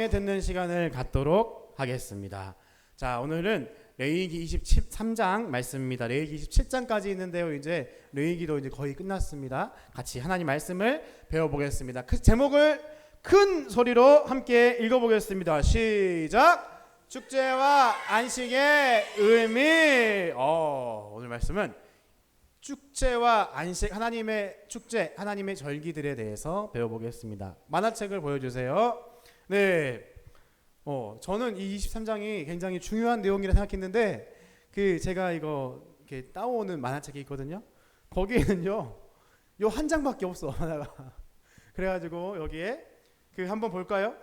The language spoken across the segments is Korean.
듣는 시간을 갖도록 하겠습니다. 자, 오늘은 레위기 23장 말씀입니다. 레위기 27장까지 있는데요. 이제 레위기도 이제 거의 끝났습니다. 같이 하나님 말씀을 배워보겠습니다. 그 제목을 큰 소리로 함께 읽어보겠습니다. 시작! 축제와 안식의 의미. 오늘 말씀은 축제와 안식, 하나님의 축제, 하나님의 절기들에 대해서 배워보겠습니다. 만화책을 보여주세요. 네, 저는 이 23장이 굉장히 중요한 내용이라 생각했는데 제가 이거 이렇게 따오는 만화책이 있거든요. 거기에는요, 요 한 장밖에 없어 만화가. 그래가지고 여기에 한번 볼까요?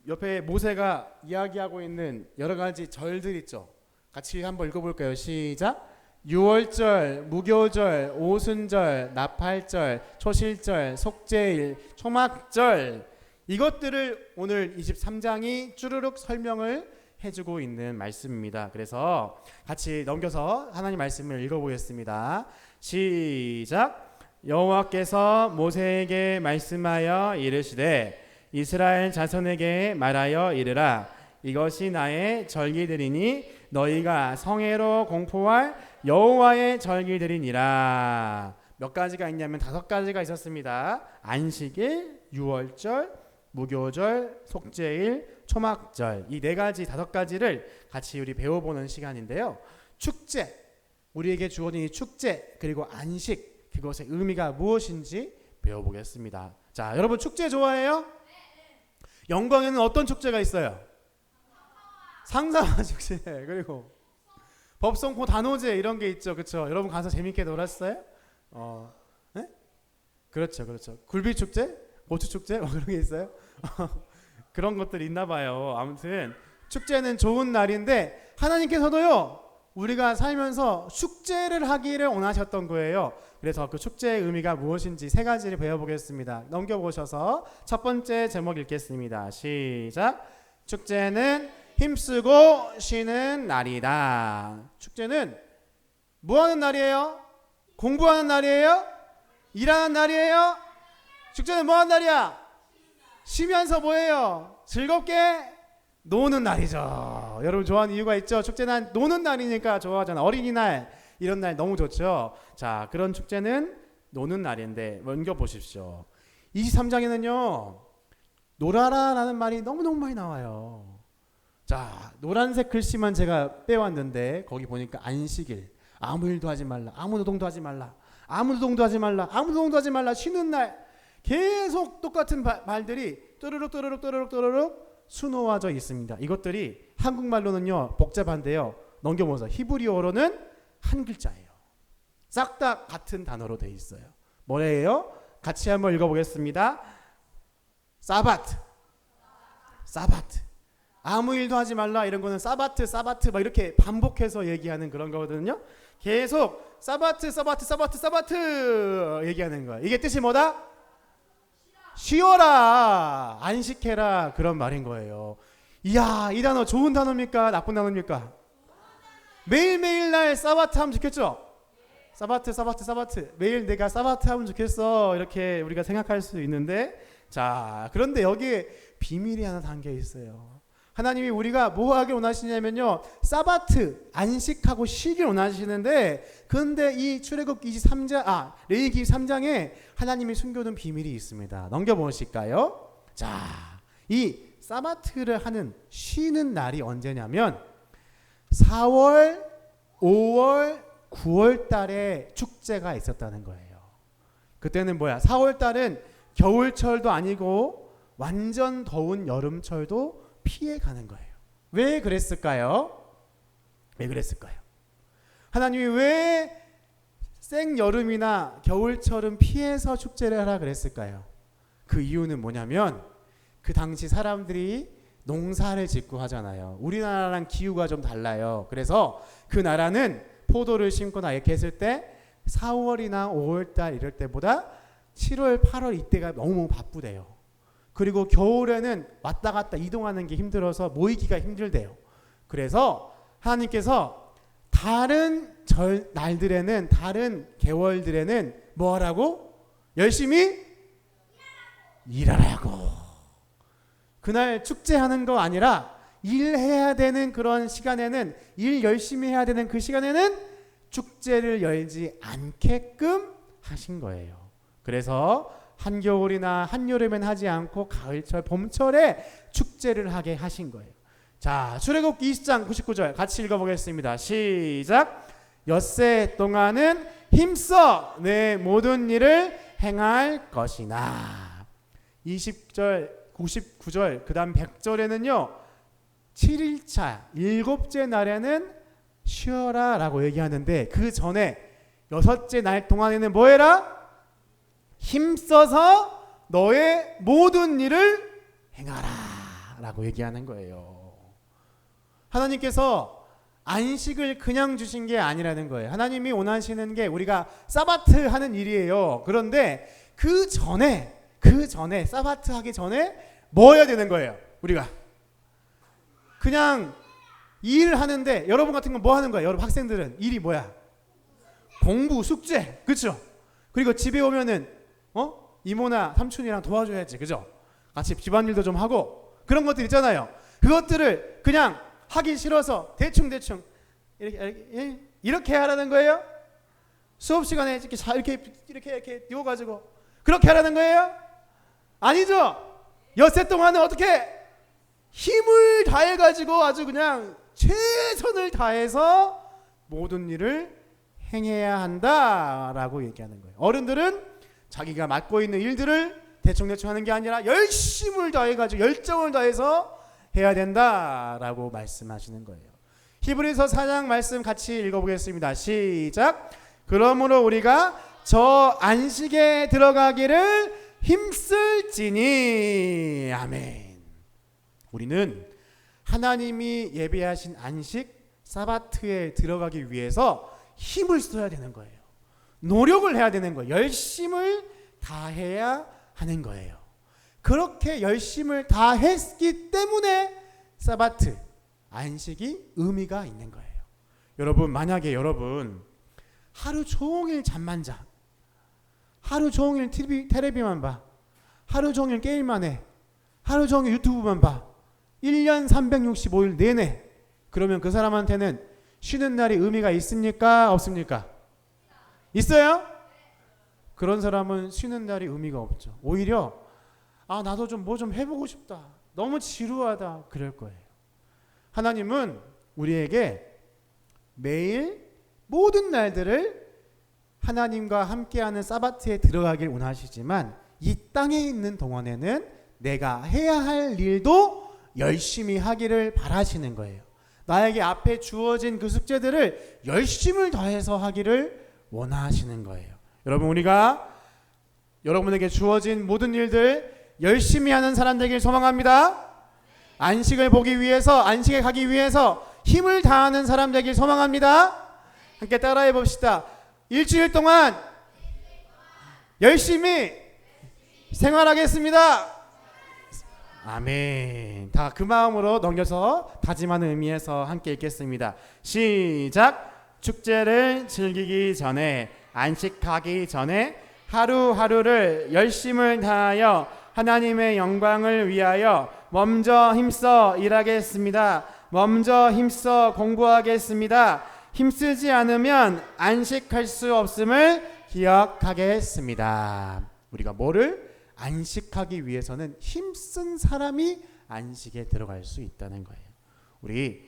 옆에 모세가 이야기하고 있는 여러 가지 절들 있죠. 같이 한번 읽어볼까요? 시작. 유월절, 무교절, 오순절, 나팔절, 초실절, 속죄일, 초막절, 이것들을 오늘 23장이 쭈르륵 설명을 해주고 있는 말씀입니다. 그래서 같이 넘겨서 하나님 말씀을 읽어보겠습니다. 시작. 여호와께서 모세에게 말씀하여 이르시되 이스라엘 자손에게 말하여 이르라. 이것이 나의 절기들이니 너희가 성회로 공포할 여호와의 절기들이니라. 몇 가지가 있냐면 5가지가 있었습니다. 안식일, 유월절, 무교절, 속죄일, 초막절, 이 4가지 5가지를 같이 우리 배워보는 시간인데요. 축제, 우리에게 주어진 이 축제 그리고 안식, 그것의 의미가 무엇인지 배워보겠습니다. 자, 여러분 축제 좋아해요? 영광에는 어떤 축제가 있어요? 상사화 축제, 그리고 법성포 단오제 이런 게 있죠, 그렇죠? 여러분 가서 재밌게 놀았어요? 네? 그렇죠. 굴비 축제, 고추 축제, 그런 게 있어요? 그런 것들이 있나 봐요. 아무튼 축제는 좋은 날인데 하나님께서도요, 우리가 살면서 축제를 하기를 원하셨던 거예요. 그래서 그 축제의 의미가 무엇인지 3가지를 배워보겠습니다. 넘겨보셔서 첫 번째 제목 읽겠습니다. 시작. 축제는 힘쓰고 쉬는 날이다. 축제는 뭐하는 날이에요? 공부하는 날이에요? 일하는 날이에요? 축제는 뭐하는 날이야? 쉬면서 뭐예요? 즐겁게 노는 날이죠. 여러분 좋아하는 이유가 있죠? 축제는 노는 날이니까 좋아하잖아. 어린이날 이런 날 너무 좋죠. 자, 그런 축제는 노는 날인데 넘겨보십시오. 23장에는요 놀아라라는 말이 너무너무 많이 나와요. 자, 노란색 글씨만 제가 빼왔는데 거기 보니까 안식일, 아무 일도 하지 말라, 아무 노동도 하지 말라, 아무 노동도 하지 말라, 아무 노동도 하지 말라, 쉬는 날, 계속 똑같은 말들이 또르륵 수놓아져 있습니다. 이것들이 한국말로는요 복잡한데요, 넘겨보세요. 히브리어로는 한 글자예요. 싹 다 같은 단어로 되어 있어요. 뭐래요? 같이 한번 읽어보겠습니다. 사바트. 아무 일도 하지 말라, 이런 거는 사바트 막 이렇게 반복해서 얘기하는 그런 거거든요. 계속 사바트 얘기하는 거야. 이게 뜻이 뭐다? 쉬어라, 안식해라, 그런 말인 거예요. 이야, 이 단어 좋은 단어입니까? 나쁜 단어입니까? 매일매일 날 사바트 하면 좋겠죠? 사바트 매일 내가 사바트 하면 좋겠어, 이렇게 우리가 생각할 수 있는데, 자, 그런데 여기에 비밀이 하나 담겨 있어요. 하나님이 우리가 뭐 하길 원하시냐면요, 사바트, 안식하고 쉬길 원하시는데, 그런데 이 출애굽기 23장, 레위기 23장에 하나님이 숨겨둔 비밀이 있습니다. 넘겨보실까요? 자, 이 사바트를 하는 쉬는 날이 언제냐면 4월, 5월, 9월 달에 축제가 있었다는 거예요. 그때는 뭐야? 4월 달은 겨울철도 아니고 완전 더운 여름철도 피해가는 거예요. 왜 그랬을까요? 하나님이 왜 생여름이나 겨울철은 피해서 축제를 하라 그랬을까요? 그 이유는 뭐냐면 그 당시 사람들이 농사를 짓고 하잖아요. 우리나라랑 기후가 좀 달라요. 그래서 그 나라는 포도를 심거나 이렇게 했을 때 4월이나 5월달 이럴 때보다 7월, 8월 이때가 너무 바쁘대요. 그리고 겨울에는 왔다 갔다 이동하는 게 힘들어서 모이기가 힘들대요. 그래서 하나님께서 다른 날들에는, 다른 계월들에는 뭐 하라고? 열심히 일하라고. 그날 축제하는 거 아니라 일해야 되는 그런 시간에는, 일 열심히 해야 되는 그 시간에는 축제를 열지 않게끔 하신 거예요. 그래서 한겨울이나 한여름엔 하지 않고 가을철, 봄철에 축제를 하게 하신 거예요. 자, 출애굽기 20장 99절 같이 읽어보겠습니다. 시작. 엿새 동안은 힘써 내 모든 일을 행할 것이나. 20절 99절 그 다음 100절에는요 7일차 일곱째 날에는 쉬어라 라고 얘기하는데, 그 전에 여섯째 날 동안에는 뭐 해라? 힘써서 너의 모든 일을 행하라 라고 얘기하는 거예요. 하나님께서 안식을 그냥 주신 게 아니라는 거예요. 하나님이 원하시는 게 우리가 사바트 하는 일이에요. 그런데 그 전에 사바트 하기 전에 뭐 해야 되는 거예요? 우리가 그냥 일하는데, 여러분 같은 건 뭐 하는 거예요? 여러분 학생들은 일이 뭐야? 공부, 숙제, 그렇죠? 그리고 집에 오면은 이모나 삼촌이랑 도와줘야지, 그죠? 같이 집안일도 좀 하고 그런 것들 있잖아요. 그것들을 그냥 하기 싫어서 대충 이렇게 하라는 거예요? 수업 시간에 이렇게 띄워가지고 그렇게 하라는 거예요? 아니죠. 엿새 동안은 어떻게 힘을 다해가지고 아주 그냥 최선을 다해서 모든 일을 행해야 한다라고 얘기하는 거예요. 어른들은 자기가 맡고 있는 일들을 대충 하는 게 아니라 열심을 다해가지고 열정을 다해서 해야 된다라고 말씀하시는 거예요. 히브리서 4장 말씀 같이 읽어보겠습니다. 시작. 그러므로 우리가 저 안식에 들어가기를 힘쓸지니. 아멘. 우리는 하나님이 예배하신 안식 사바트에 들어가기 위해서 힘을 써야 되는 거예요. 노력을 해야 되는 거예요. 열심을 다해야 하는 거예요. 그렇게 열심을 다했기 때문에 사바트, 안식이 의미가 있는 거예요. 여러분, 만약에 여러분 하루 종일 잠만 자, 하루 종일 텔레비만 봐, 하루 종일 게임만 해, 하루 종일 유튜브만 봐, 1년 365일 내내, 그러면 그 사람한테는 쉬는 날이 의미가 있습니까? 없습니까? 있어요? 그런 사람은 쉬는 날이 의미가 없죠. 오히려 나도 좀 뭐 좀 해보고 싶다, 너무 지루하다, 그럴 거예요. 하나님은 우리에게 매일 모든 날들을 하나님과 함께하는 사바트에 들어가길 원하시지만, 이 땅에 있는 동안에는 내가 해야 할 일도 열심히 하기를 바라시는 거예요. 나에게 앞에 주어진 그 숙제들을 열심을 다해서 하기를 원하시는 거예요. 여러분, 우리가 여러분에게 주어진 모든 일들 열심히 하는 사람 되길 소망합니다. 안식을 보기 위해서, 안식에 가기 위해서 힘을 다하는 사람 되길 소망합니다. 함께 따라해 봅시다. 일주일 동안 열심히 생활하겠습니다. 아멘. 다 그 마음으로 넘겨서 다짐하는 의미에서 함께 읽겠습니다. 시작. 축제를 즐기기 전에, 안식하기 전에 하루하루를 열심을 다하여 하나님의 영광을 위하여 먼저 힘써 일하겠습니다. 먼저 힘써 공부하겠습니다. 힘쓰지 않으면 안식할 수 없음을 기억하겠습니다. 우리가 뭐를 안식하기 위해서는 힘쓴 사람이 안식에 들어갈 수 있다는 거예요. 우리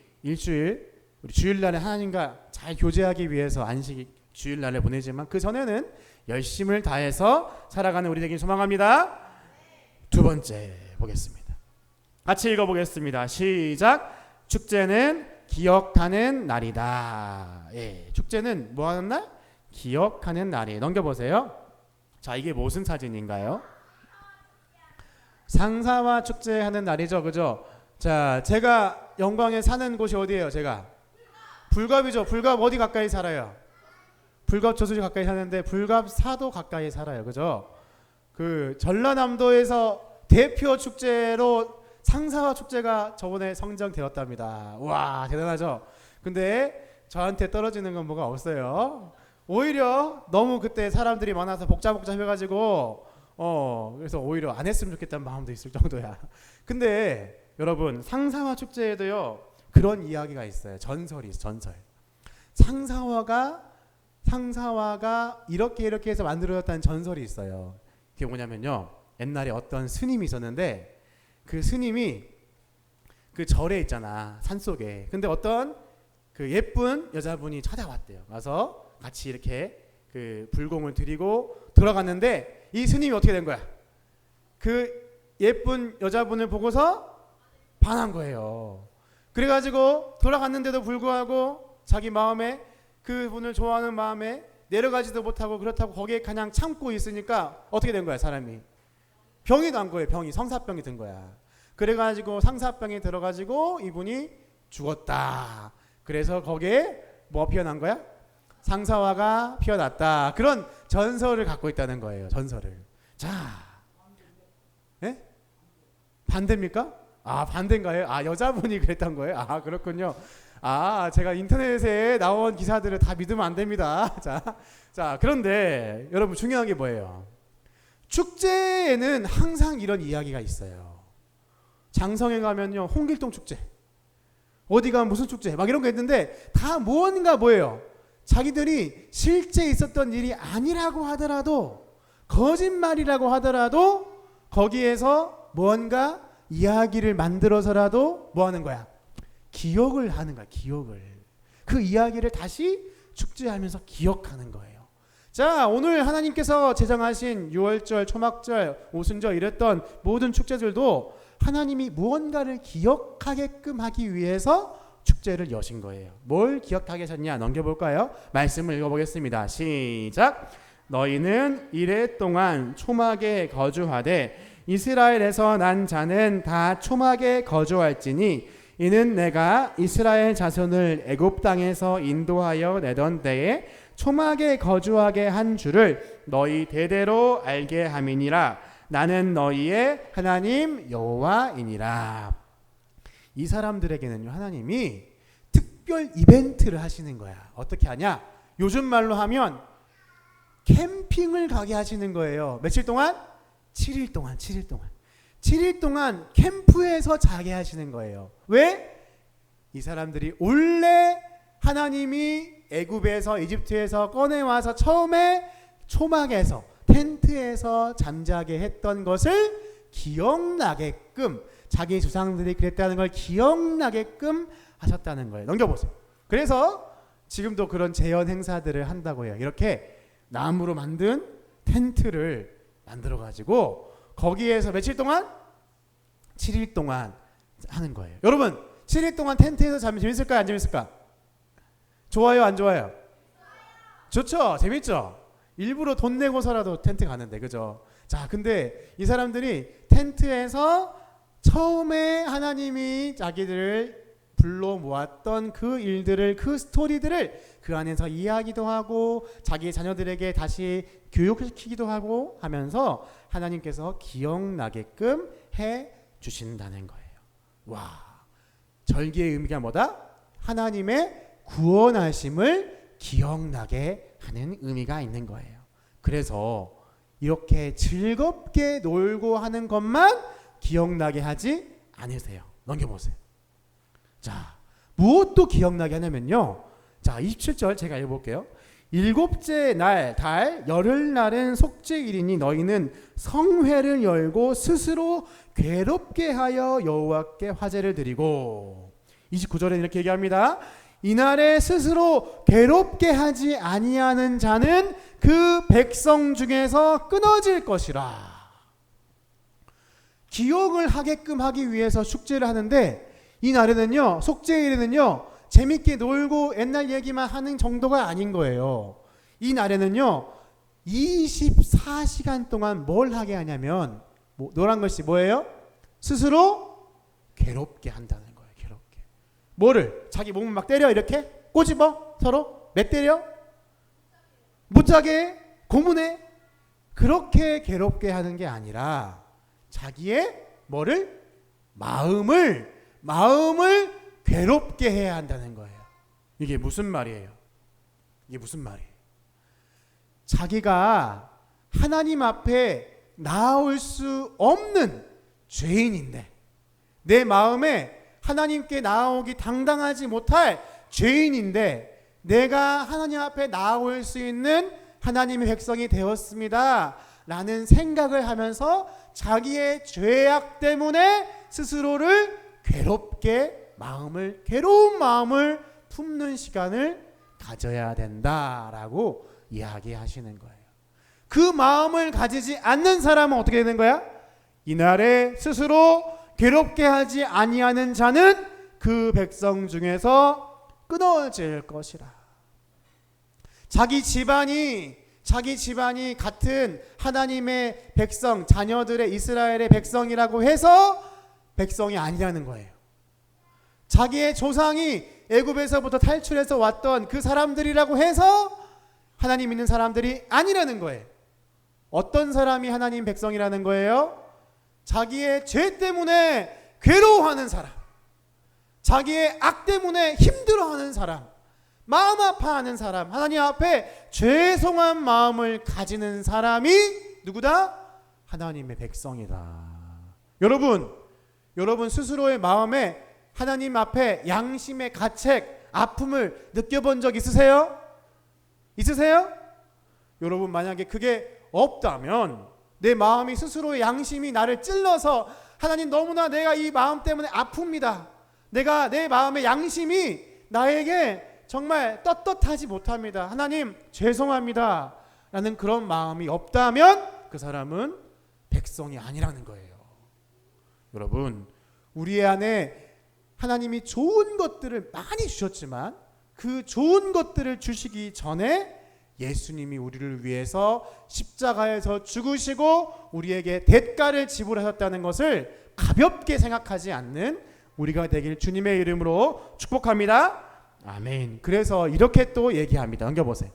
주일날에 하나님과 잘 교제하기 위해서 안식 주일날에 보내지만, 그 전에는 열심을 다해서 살아가는 우리 되길 소망합니다. 두 번째 보겠습니다. 같이 읽어보겠습니다. 시작. 축제는 기억하는 날이다. 예, 축제는 뭐 하는 날? 기억하는 날이에요. 넘겨보세요. 자, 이게 무슨 사진인가요? 상사와 축제하는 날이죠, 그죠? 자, 제가 영광에 사는 곳이 어디예요? 제가 불갑이죠. 불갑 어디 가까이 살아요? 불갑 저수지 가까이 사는데 불갑 사도 가까이 살아요, 그죠? 그 전라남도에서 대표 축제로 상사와 축제가 저번에 성정되었답니다. 와, 대단하죠? 근데 저한테 떨어지는 건 뭐가 없어요. 오히려 너무 그때 사람들이 많아서 복잡해가지고 그래서 오히려 안 했으면 좋겠다는 마음도 있을 정도야. 근데 여러분 상사화 축제에도요 그런 이야기가 있어요. 전설이 있어요. 전설. 상사화가 이렇게 해서 만들어졌다는 전설이 있어요. 그게 뭐냐면요, 옛날에 어떤 스님이 있었는데 그 스님이 그 절에 있잖아, 산속에. 근데 어떤 그 예쁜 여자분이 찾아왔대요. 와서 같이 이렇게 그 불공을 드리고 돌아갔는데 이 스님이 어떻게 된 거야? 그 예쁜 여자분을 보고서 반한 거예요. 그래가지고 돌아갔는데도 불구하고 자기 마음에 그분을 좋아하는 마음에 내려가지도 못하고 그렇다고 거기에 그냥 참고 있으니까 어떻게 된 거야? 사람이 병이 난 거예요. 병이 성사병이 든 거야. 그래가지고 상사병이 들어가지고 이분이 죽었다. 그래서 거기에 뭐 피어난 거야? 상사화가 피어났다. 그런 전설을 갖고 있다는 거예요. 전설을. 자, 예? 반대입니까? 아, 반대인가요? 아, 여자분이 그랬던 거예요? 아, 그렇군요. 아, 제가 인터넷에 나온 기사들을 다 믿으면 안 됩니다. 자, 그런데 여러분 중요한 게 뭐예요? 축제에는 항상 이런 이야기가 있어요. 장성에 가면요, 홍길동 축제, 어디 가면 무슨 축제, 막 이런 거 있는데 다 무언가 뭐예요? 자기들이 실제 있었던 일이 아니라고 하더라도, 거짓말이라고 하더라도 거기에서 뭔가 이야기를 만들어서라도 뭐 하는 거야? 기억을 하는 거야. 기억을. 그 이야기를 다시 축제하면서 기억하는 거예요. 자, 오늘 하나님께서 제정하신 유월절, 초막절, 오순절 이랬던 모든 축제들도 하나님이 무언가를 기억하게끔 하기 위해서 축제를 여신 거예요. 뭘 기억하게 하셨냐? 넘겨볼까요? 말씀을 읽어보겠습니다. 시작. 너희는 이래 동안 초막에 거주하되 이스라엘에서 난 자는 다 초막에 거주할지니 이는 내가 이스라엘 자손을 애굽 땅에서 인도하여 내던 때에 초막에 거주하게 한 줄을 너희 대대로 알게 함이니라. 나는 너희의 하나님 여호와이니라. 이 사람들에게는요, 하나님이 특별 이벤트를 하시는 거야. 어떻게 하냐? 요즘 말로 하면 캠핑을 가게 하시는 거예요. 며칠 동안? 7일 동안. 7일 동안 캠프에서 자게 하시는 거예요. 왜? 이 사람들이 원래 하나님이 애굽에서, 이집트에서 꺼내와서 처음에 초막에서, 텐트에서 잠자게 했던 것을 기억나게끔, 자기 조상들이 그랬다는 걸 기억나게끔 하셨다는 거예요. 넘겨보세요. 그래서 지금도 그런 제연 행사들을 한다고 해요. 이렇게 나무로 만든 텐트를 만들어가지고 거기에서 며칠 동안? 7일 동안 하는 거예요. 여러분, 7일 동안 텐트에서 자면 재밌을까요? 안 재밌을까? 좋아요? 안 좋아요? 좋죠? 재밌죠? 일부러 돈 내고서라도 텐트 가는데, 그죠? 자, 근데 이 사람들이 텐트에서 처음에 하나님이 자기들을 불러 모았던 그 일들을, 그 스토리들을 그 안에서 이야기도 하고 자기 자녀들에게 다시 교육시키기도 하고 하면서 하나님께서 기억나게끔 해 주신다는 거예요. 와, 절기의 의미가 뭐다? 하나님의 구원하심을 기억나게 하는 의미가 있는 거예요. 그래서 이렇게 즐겁게 놀고 하는 것만 기억나게 하지 않으세요. 넘겨보세요. 자, 무엇도 기억나게 하냐면요, 자, 27절 제가 읽어볼게요. 일곱째 날 달 열흘날은 속죄일이니 너희는 성회를 열고 스스로 괴롭게 하여 여호와께 화제를 드리고. 29절에 이렇게 얘기합니다. 이날에 스스로 괴롭게 하지 아니하는 자는 그 백성 중에서 끊어질 것이라. 기억을 하게끔 하기 위해서 축제를 하는데, 이 날에는요, 속죄일에는요, 재밌게 놀고 옛날 얘기만 하는 정도가 아닌 거예요. 이 날에는요, 24시간 동안 뭘 하게 하냐면, 노란 것이 뭐예요? 스스로 괴롭게 한다는 거예요. 괴롭게. 뭐를? 자기 몸을 막 때려, 이렇게 꼬집어 서로 몇 때려? 못 자게 고문해. 그렇게 괴롭게 하는 게 아니라 자기의 뭐를? 마음을 괴롭게 해야 한다는 거예요. 이게 무슨 말이에요? 이게 무슨 말이에요? 자기가 하나님 앞에 나올 수 없는 죄인인데, 내 마음에 하나님께 나아오기 당당하지 못할 죄인인데 내가 하나님 앞에 나아올 수 있는 하나님의 백성이 되었습니다 라는 생각을 하면서 자기의 죄악 때문에 스스로를 괴로운 마음을 품는 시간을 가져야 된다라고 이야기하시는 거예요. 그 마음을 가지지 않는 사람은 어떻게 되는 거야? 이날에 스스로 괴롭게 하지 아니하는 자는 그 백성 중에서 끊어질 것이라. 자기 집안이 같은 하나님의 백성, 자녀들의 이스라엘의 백성이라고 해서 백성이 아니라는 거예요. 자기의 조상이 애굽에서부터 탈출해서 왔던 그 사람들이라고 해서 하나님 믿는 사람들이 아니라는 거예요. 어떤 사람이 하나님 백성이라는 거예요? 자기의 죄 때문에 괴로워하는 사람, 자기의 악 때문에 힘들어하는 사람, 마음 아파하는 사람, 하나님 앞에 죄송한 마음을 가지는 사람이 누구다? 하나님의 백성이다. 여러분 스스로의 마음에 하나님 앞에 양심의 가책, 아픔을 느껴본 적 있으세요? 여러분 만약에 그게 없다면, 내 마음이 스스로의 양심이 나를 찔러서 하나님 너무나 내가 이 마음 때문에 아픕니다, 내 마음의 양심이 나에게 정말 떳떳하지 못합니다, 하나님 죄송합니다 라는 그런 마음이 없다면 그 사람은 백성이 아니라는 거예요. 여러분, 우리 안에 하나님이 좋은 것들을 많이 주셨지만 그 좋은 것들을 주시기 전에 예수님이 우리를 위해서 십자가에서 죽으시고 우리에게 대가를 지불하셨다는 것을 가볍게 생각하지 않는 우리가 되길 주님의 이름으로 축복합니다. 아멘. 그래서 이렇게 또 얘기합니다. 넘겨보세요.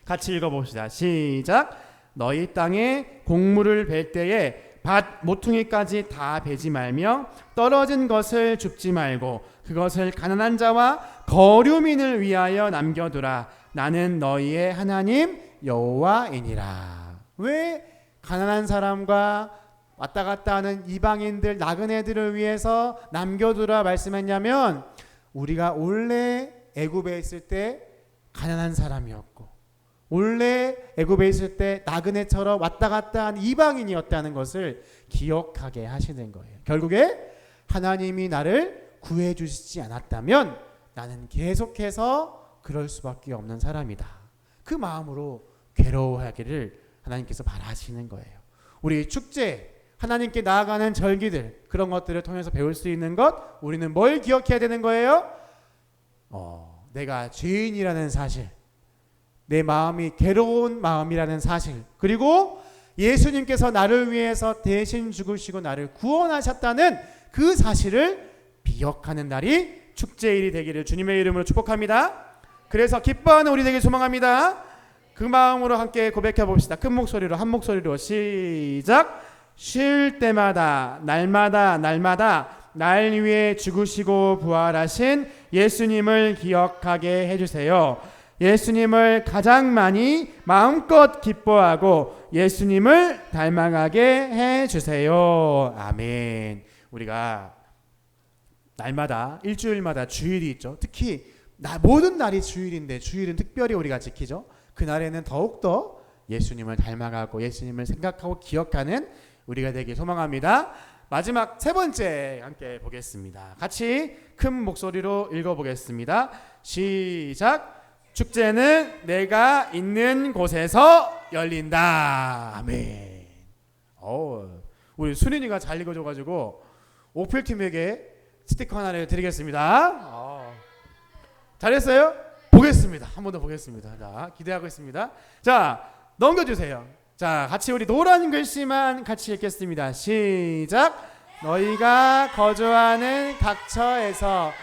같이 읽어봅시다. 시작. 너희 땅에 곡물을 벨 때에 밭 모퉁이까지 다 베지 말며 떨어진 것을 줍지 말고 그것을 가난한 자와 거류민을 위하여 남겨두라. 나는 너희의 하나님 여호와이니라. 왜 가난한 사람과 왔다 갔다 하는 이방인들, 나그네들을 위해서 남겨두라 말씀했냐면, 우리가 원래 애굽에 있을 때 가난한 사람이었고 원래 애굽에 있을 때 나그네처럼 왔다 갔다 한 이방인이었다는 것을 기억하게 하시는 거예요. 결국에 하나님이 나를 구해주시지 않았다면 나는 계속해서 그럴 수밖에 없는 사람이다. 그 마음으로 괴로워하기를 하나님께서 바라시는 거예요. 우리 축제, 하나님께 나아가는 절기들, 그런 것들을 통해서 배울 수 있는 것, 우리는 뭘 기억해야 되는 거예요? 내가 죄인이라는 사실, 내 마음이 괴로운 마음이라는 사실, 그리고 예수님께서 나를 위해서 대신 죽으시고 나를 구원하셨다는 그 사실을 기억하는 날이 축제일이 되기를 주님의 이름으로 축복합니다. 그래서 기뻐하는 우리 되길 소망합니다. 그 마음으로 함께 고백해 봅시다. 큰 목소리로, 한 목소리로 시작. 쉴 때마다 날마다 날 위해 죽으시고 부활하신 예수님을 기억하게 해주세요. 예수님을 가장 많이 마음껏 기뻐하고 예수님을 닮아가게 해주세요. 아멘. 우리가 날마다, 일주일마다 주일이 있죠. 특히 모든 날이 주일인데 주일은 특별히 우리가 지키죠. 그날에는 더욱더 예수님을 닮아가고 예수님을 생각하고 기억하는 우리가 되길 소망합니다. 마지막 세 번째 함께 보겠습니다. 같이 큰 목소리로 읽어보겠습니다. 시작. 축제는 내가 있는 곳에서 열린다. 아멘. 우리 수린이가 잘 읽어줘가지고 오필팀에게 스티커 하나를 드리겠습니다. 잘했어요? 보겠습니다. 한 번 더 보겠습니다. 자, 기대하고 있습니다. 자, 넘겨주세요. 자, 같이 우리 노란 글씨만 같이 읽겠습니다. 시작. 너희가 거주하는 각처에서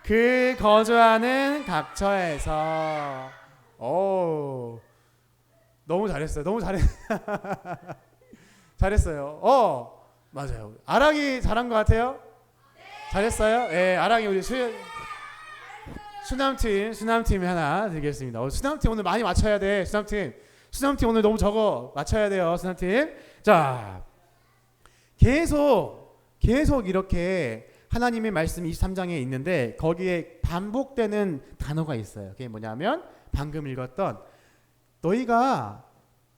그 거주하는 각처에서. 너무 잘했어요. 잘했어요. 맞아요. 아랑이 잘한 것 같아요. 잘했어요. 네, 아랑이 우리 수남팀 하나 드리겠습니다. 수남팀 오늘 많이 맞춰야 돼. 수남팀 오늘 너무 적어. 맞춰야 돼요. 수남팀. 자, 계속 이렇게 하나님의 말씀이 23장에 있는데 거기에 반복되는 단어가 있어요. 그게 뭐냐면 방금 읽었던 너희가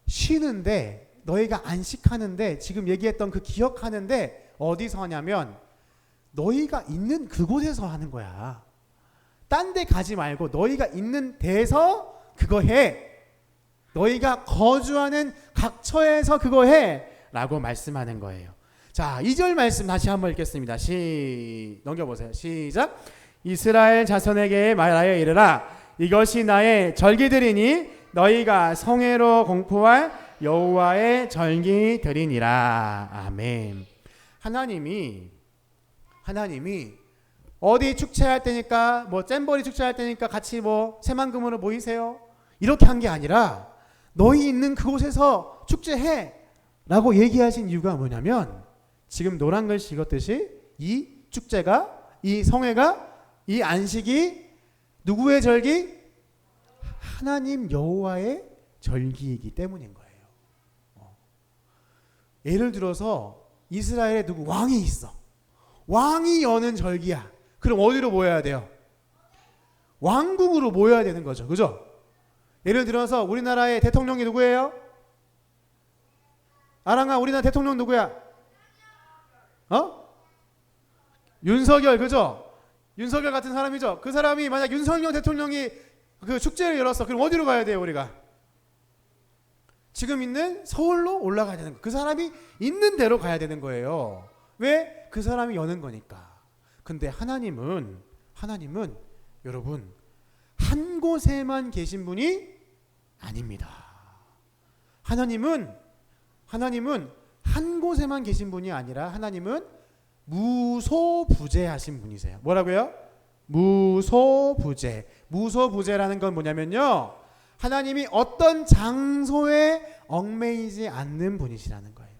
쉬는데, 너희가 안식하는데, 지금 얘기했던 그 기억하는데 어디서 하냐면 너희가 있는 그곳에서 하는 거야. 딴 데 가지 말고 너희가 있는 데서 그거 해. 너희가 거주하는 각처에서 그거 해 라고 말씀하는 거예요. 자, 2절 말씀 다시 한번 읽겠습니다. 넘겨보세요. 시작. 이스라엘 자손에게 말하여 이르라. 이것이 나의 절기들이니 너희가 성회로 공포할 여호와의 절기들이니라. 아멘. 하나님이 어디 축제할 때니까, 뭐 잼버리 축제할 때니까 같이 뭐 새만금으로 모이세요, 이렇게 한 게 아니라 너희 있는 그곳에서 축제해 라고 얘기하신 이유가 뭐냐면, 지금 노란 글씨 읽었듯이 이 축제가, 이 성회가, 이 안식이 누구의 절기? 하나님 여호와의 절기이기 때문인 거예요. 예를 들어서 이스라엘에 누구 왕이 있어. 왕이 여는 절기야. 그럼 어디로 모여야 돼요? 왕궁으로 모여야 되는 거죠. 그죠? 예를 들어서 우리나라의 대통령이 누구예요? 아랑아, 우리나라 대통령 누구야? 윤석열. 그죠? 윤석열 같은 사람이죠. 그 사람이 만약 윤석열 대통령이 그 축제를 열었어. 그럼 어디로 가야 돼요, 우리가? 지금 있는 서울로 올라가야 되는 거예요. 그 사람이 있는 데로 가야 되는 거예요. 왜? 그 사람이 여는 거니까. 근데 하나님은 여러분 한 곳에만 계신 분이 아닙니다. 하나님은 한 곳에만 계신 분이 아니라 하나님은 무소부재하신 분이세요. 뭐라고요? 무소부재라는 건 뭐냐면요, 하나님이 어떤 장소에 얽매이지 않는 분이시라는 거예요.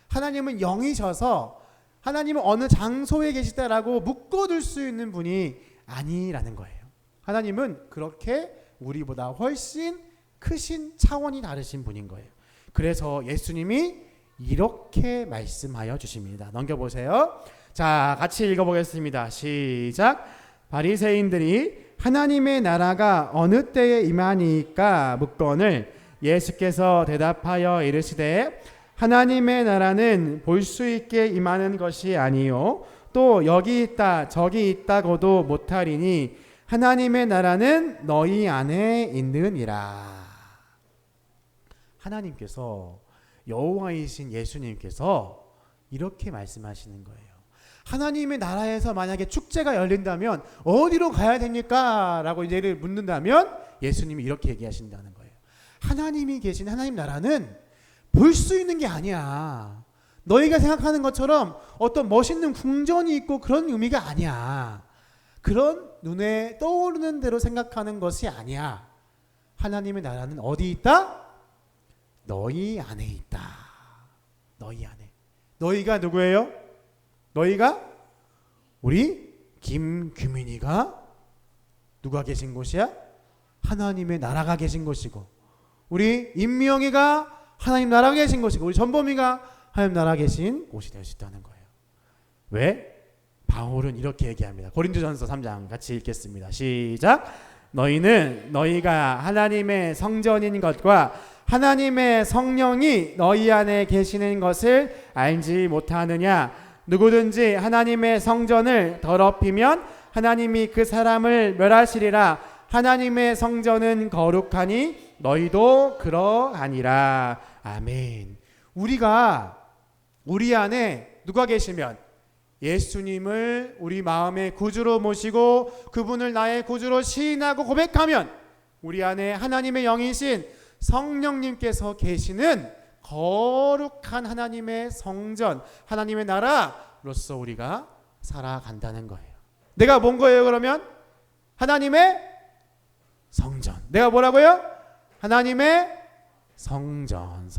하나님은 영이셔서 하나님은 어느 장소에 계시다라고 묶어둘 수 있는 분이 아니라는 거예요. 하나님은 그렇게 우리보다 훨씬 크신 차원이 다르신 분인 거예요. 그래서 예수님이 이렇게 말씀하여 주십니다. 넘겨보세요. 자, 같이 읽어보겠습니다. 시작. 바리새인들이 하나님의 나라가 어느 때에 임하니까 묻거늘 예수께서 대답하여 이르시되 하나님의 나라는 볼 수 있게 임하는 것이 아니요 또 여기 있다 저기 있다고도 못하리니 하나님의 나라는 너희 안에 있느니라. 하나님께서, 여호와이신 예수님께서 이렇게 말씀하시는 거예요. 하나님의 나라에서 만약에 축제가 열린다면 어디로 가야 됩니까? 라고 이제를 묻는다면 예수님이 이렇게 얘기하신다는 거예요. 하나님이 계신 하나님 나라는 볼 수 있는 게 아니야. 너희가 생각하는 것처럼 어떤 멋있는 궁전이 있고 그런 의미가 아니야. 그런 눈에 떠오르는 대로 생각하는 것이 아니야. 하나님의 나라는 어디 있다? 너희 안에 있다. 너희 안에. 너희가 누구예요? 너희가 우리 김규민이가 누가 계신 곳이야? 하나님의 나라가 계신 곳이고, 우리 임명이가 하나님 나라가 계신 곳이고, 우리 전범이가 하나님 나라가 계신 곳이 될 수 있다는 거예요. 왜? 바울은 이렇게 얘기합니다. 고린도전서 3장 같이 읽겠습니다. 시작. 너희는 너희가 하나님의 성전인 것과 하나님의 성령이 너희 안에 계시는 것을 알지 못하느냐? 누구든지 하나님의 성전을 더럽히면 하나님이 그 사람을 멸하시리라. 하나님의 성전은 거룩하니 너희도 그러하니라. 아멘. 우리 안에 누가 계시면 예수님을 우리 마음의 구주로 모시고 그분을 나의 구주로 시인하고 고백하면 우리 안에 하나님의 영이신 성령님께서 계시는 거룩한 하나님의 성전, 하나님의 나라로서 우리가 살아간다는 거예요. 내가 뭔 거예요 그러면? 하나님의 성전. 내가 뭐라고요? 하나님의 성전.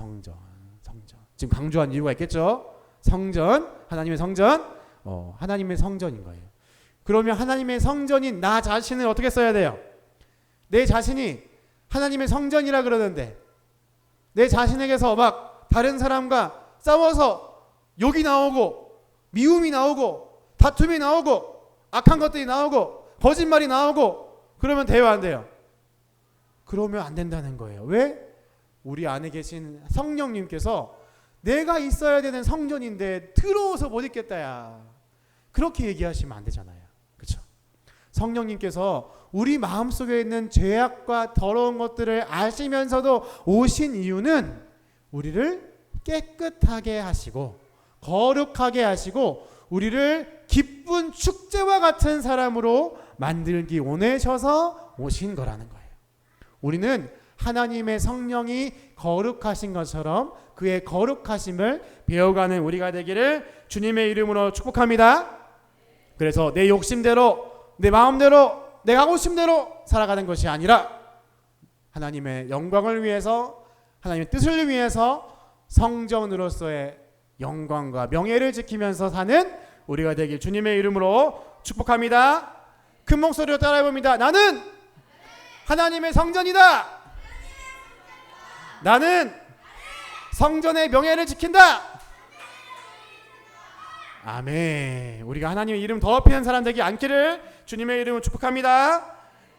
지금 강조한 이유가 있겠죠? 성전, 하나님의 성전, 하나님의 성전인 거예요. 그러면 하나님의 성전인 나 자신을 어떻게 써야 돼요? 내 자신이 하나님의 성전이라 그러는데 내 자신에게서 막 다른 사람과 싸워서 욕이 나오고 미움이 나오고 다툼이 나오고 악한 것들이 나오고 거짓말이 나오고 그러면 돼요, 안 돼요? 그러면 안 된다는 거예요. 왜? 우리 안에 계신 성령님께서 내가 있어야 되는 성전인데 더러워서 못 있겠다 야, 그렇게 얘기하시면 안 되잖아요. 그렇죠? 성령님께서 우리 마음속에 있는 죄악과 더러운 것들을 아시면서도 오신 이유는 우리를 깨끗하게 하시고 거룩하게 하시고 우리를 기쁜 축제와 같은 사람으로 만들기 원하셔서 오신 거라는 거예요. 우리는 하나님의 성령이 거룩하신 것처럼 그의 거룩하심을 배워가는 우리가 되기를 주님의 이름으로 축복합니다. 그래서 내 욕심대로 내 마음대로 내가 하고 싶은 대로 살아가는 것이 아니라 하나님의 영광을 위해서 하나님의 뜻을 위해서 성전으로서의 영광과 명예를 지키면서 사는 우리가 되길 주님의 이름으로 축복합니다. 큰 목소리로 따라해 봅니다. 나는 하나님의 성전이다. 나는 성전의 명예를 지킨다. 아멘. 우리가 하나님의 이름 더럽히는 사람 되지 않기를 주님의 이름으로 축복합니다.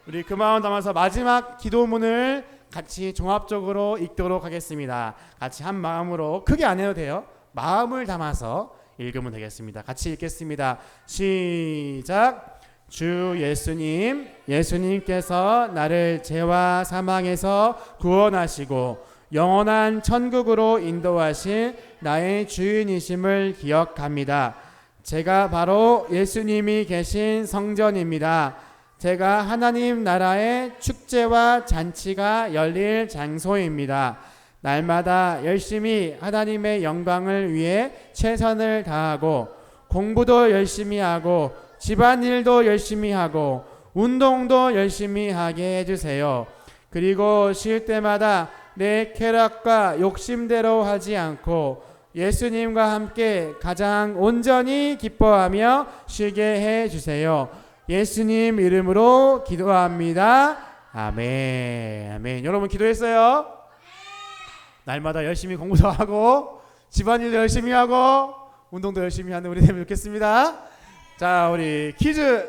우리 그 마음 담아서 마지막 기도문을 같이 종합적으로 읽도록 하겠습니다. 같이 한 마음으로, 크게 안 해도 돼요. 마음을 담아서 읽으면 되겠습니다. 같이 읽겠습니다. 시작. 주 예수님, 예수님께서 나를 죄와 사망에서 구원하시고 영원한 천국으로 인도하신 나의 주인이심을 기억합니다. 제가 바로 예수님이 계신 성전입니다. 제가 하나님 나라의 축제와 잔치가 열릴 장소입니다. 날마다 열심히 하나님의 영광을 위해 최선을 다하고 공부도 열심히 하고 집안일도 열심히 하고 운동도 열심히 하게 해주세요. 그리고 쉴 때마다 내 쾌락과 욕심대로 하지 않고 예수님과 함께 가장 온전히 기뻐하며 쉬게 해주세요. 예수님 이름으로 기도합니다. 아멘. 아멘. 여러분 기도했어요? 날마다 열심히 공부도 하고 집안일도 열심히 하고 운동도 열심히 하는 우리 되면 좋겠습니다. 자, 우리 퀴즈